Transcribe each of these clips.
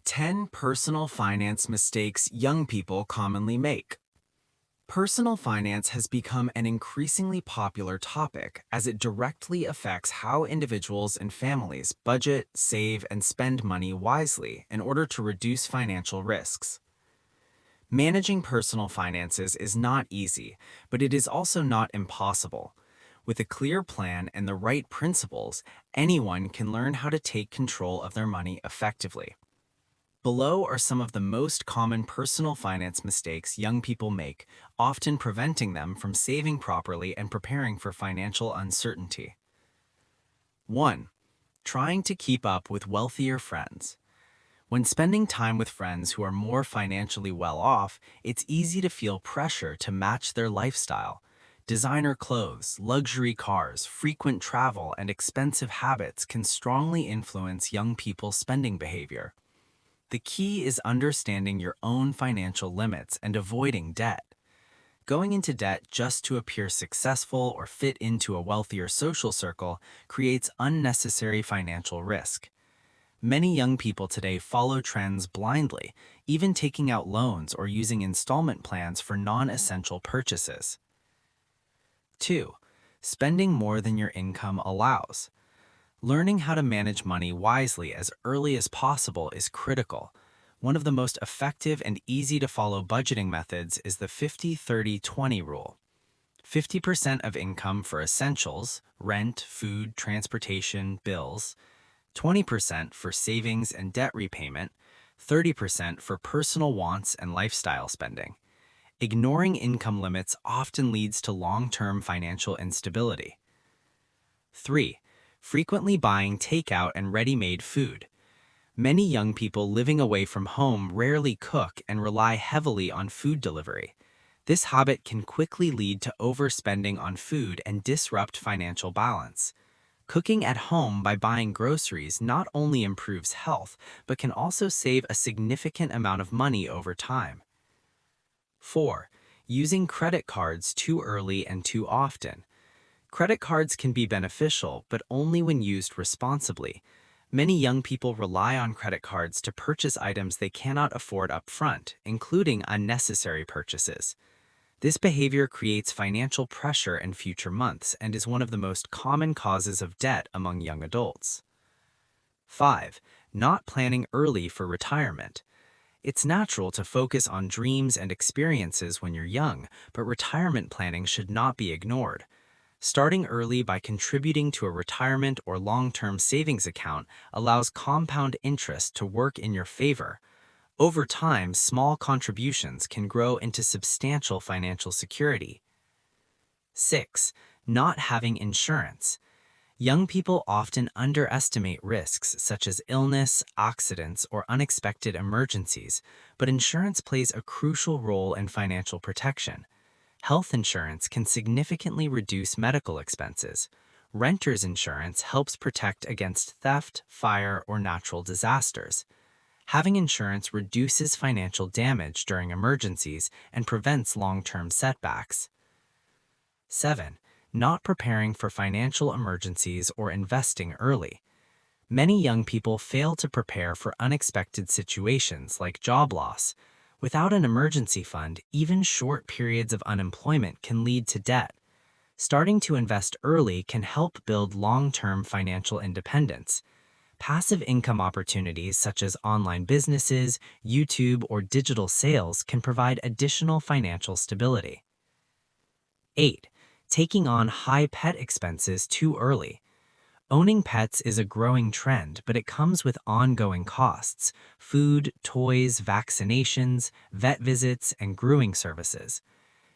10 personal finance mistakes young people commonly make. Personal finance has become an increasingly popular topic as it directly affects how individuals and families budget, save, and spend money wisely in order to reduce financial risks. Managing personal finances is not easy, but it is also not impossible. With a clear plan and the right principles, anyone can learn how to take control of their money effectively. Below are some of the most common personal finance mistakes young people make, often preventing them from saving properly and preparing for financial uncertainty. 1. Trying to keep up with wealthier friends. When spending time with friends who are more financially well off, it's easy to feel pressure to match their lifestyle. Designer clothes, luxury cars, frequent travel, and expensive habits can strongly influence young people's spending behavior. The key is understanding your own financial limits and avoiding debt. Going into debt just to appear successful or fit into a wealthier social circle creates unnecessary financial risk. Many young people today follow trends blindly, even taking out loans or using installment plans for non-essential purchases. 2. Spending more than your income allows. Learning how to manage money wisely as early as possible is critical. One of the most effective and easy-to-follow budgeting methods is the 50-30-20 rule. 50% of income for essentials, rent, food, transportation, bills, 20% for savings and debt repayment, 30% for personal wants and lifestyle spending. Ignoring income limits often leads to long-term financial instability. 3. Frequently buying takeout and ready-made food. Many young people living away from home rarely cook and rely heavily on food delivery. This habit can quickly lead to overspending on food and disrupt financial balance. Cooking at home by buying groceries not only improves health, but can also save a significant amount of money over time. 4. Using credit cards too early and too often. Credit cards can be beneficial, but only when used responsibly. Many young people rely on credit cards to purchase items they cannot afford up front, including unnecessary purchases. This behavior creates financial pressure in future months and is one of the most common causes of debt among young adults. 5. Not planning early for retirement. It's natural to focus on dreams and experiences when you're young, but retirement planning should not be ignored. Starting early by contributing to a retirement or long-term savings account allows compound interest to work in your favor. Over time, small contributions can grow into substantial financial security. 6. Not having insurance. Young people often underestimate risks such as illness, accidents, or unexpected emergencies, but insurance plays a crucial role in financial protection. Health insurance can significantly reduce medical expenses. Renter's insurance helps protect against theft, fire, or natural disasters. Having insurance reduces financial damage during emergencies and prevents long-term setbacks. 7. Not preparing for financial emergencies or investing early. Many young people fail to prepare for unexpected situations like job loss. Without an emergency fund, even short periods of unemployment can lead to debt. Starting to invest early can help build long-term financial independence. Passive income opportunities such as online businesses, YouTube, or digital sales can provide additional financial stability. 8. Taking on high pet expenses too early. Owning pets is a growing trend, but it comes with ongoing costs: food, toys, vaccinations, vet visits, and grooming services.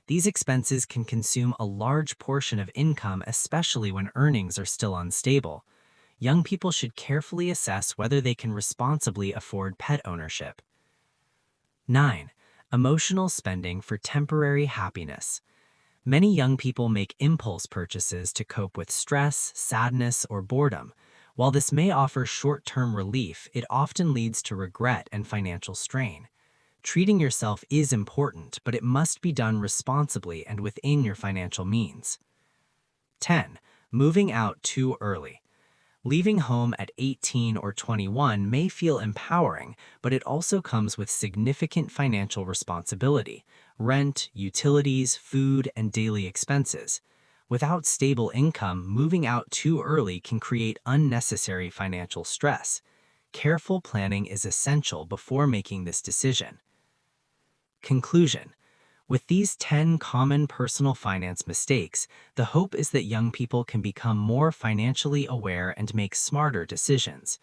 These expenses can consume a large portion of income, especially when earnings are still unstable. Young people should carefully assess whether they can responsibly afford pet ownership. 9. Emotional spending for temporary happiness. Many young people make impulse purchases to cope with stress, sadness, or boredom. While this may offer short-term relief, it often leads to regret and financial strain. Treating yourself is important, but it must be done responsibly and within your financial means. 10. Moving out too early. Leaving home at 18 or 21 may feel empowering, but it also comes with significant financial responsibility: rent, utilities, food, and daily expenses. Without stable income, moving out too early can create unnecessary financial stress. Careful planning is essential before making this decision. Conclusion: with these 10 common personal finance mistakes, the hope is that young people can become more financially aware and make smarter decisions.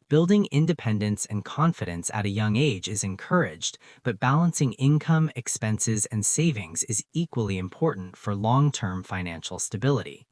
Building independence and confidence at a young age is encouraged, but balancing income, expenses, and savings is equally important for long-term financial stability.